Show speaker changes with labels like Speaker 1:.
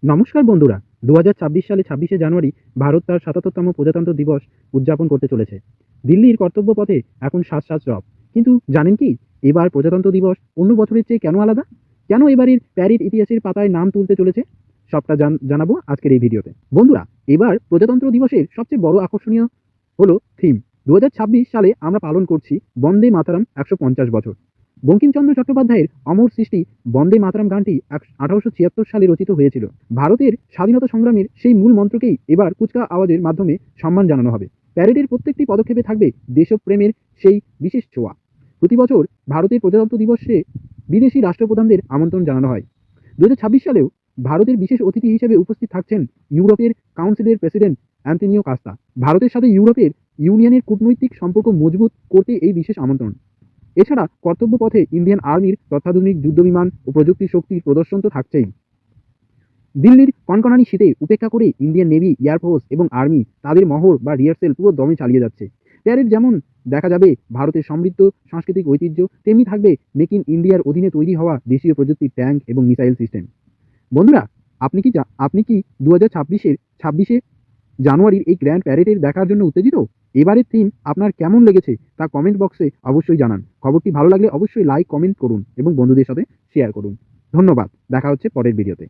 Speaker 1: নমস্কার বন্ধুরা। 2026 সালে 26শে জানুয়ারি ভারত তার ৭৭তম প্রজাতন্ত্র দিবস উদযাপন করতে চলেছে। দিল্লির কর্তব্য পথে এখন সাজ সাজ রব। কিন্তু জানেন কি, এবার প্রজাতন্ত্র দিবস অন্য বছরের চেয়ে কেন আলাদা? কেন এবারের প্যারেড ইতিহাসের পাতায় নাম তুলতে চলেছে? সবটা জানাবো আজকের এই ভিডিওতে। বন্ধুরা, এবার প্রজাতন্ত্র দিবসের সবচেয়ে বড় আকর্ষণীয় হলো থিম। 2026 সালে আমরা পালন করছি বন্দে মাতরম 150 বছর। বঙ্কিমচন্দ্র চট্টোপাধ্যায়ের অমর সৃষ্টি বন্দে মাতরম গানটি 1876 সালে রচিত হয়েছিল। ভারতের স্বাধীনতা সংগ্রামের সেই মূল মন্ত্রকেই এবার কুচকা আওয়াজের মাধ্যমে সম্মান জানানো হবে। প্যারেডের প্রত্যেকটি পদক্ষেপে থাকবে দেশপ্রেমের সেই বিশেষ ছোঁয়া। প্রতি বছর ভারতের প্রজাতন্ত্র দিবসে বিদেশি রাষ্ট্রপ্রধানদের আমন্ত্রণ জানানো হয়। 2026 সালেও ভারতের বিশেষ অতিথি হিসেবে উপস্থিত থাকছেন ইউরোপের কাউন্সিলের প্রেসিডেন্ট অ্যান্তোনিও কাস্তা। ভারতের সাথে ইউরোপের ইউনিয়নের কূটনৈতিক সম্পর্ক মজবুত করতে এই বিশেষ আমন্ত্রণ। এছাড়া কর্তব্য পথে ইন্ডিয়ান আর্মির অত্যাধুনিক যুদ্ধবিমান ও প্রযুক্তি শক্তির প্রদর্শন তো থাকছেই। দিল্লির কনকনানি শীতে উপেক্ষা করে ইন্ডিয়ান নেভি, এয়ারফোর্স এবং আর্মি তাদের মহড় বা রিহার্সেল পুরো দমে চালিয়ে যাচ্ছে। প্যারেড যেমন দেখা যাবে ভারতের সমৃদ্ধ সাংস্কৃতিক ঐতিহ্য, তেমনি থাকবে মেক ইন ইন্ডিয়ার অধীনে তৈরি হওয়া দেশীয় প্রযুক্তির ট্যাঙ্ক এবং মিসাইল সিস্টেম। বন্ধুরা, আপনি কি 2026-এর জানুয়ারির এই গ্র্যান্ড প্যারেডের দেখার জন্য উত্তেজিত? এবারের থিম আপনার কেমন লেগেছে তা কমেন্ট বক্সে অবশ্যই জানান। খবরটি ভালো লাগলে অবশ্যই লাইক, কমেন্ট করুন এবং বন্ধুদের সাথে শেয়ার করুন। ধন্যবাদ। দেখা হচ্ছে পরের ভিডিওতে।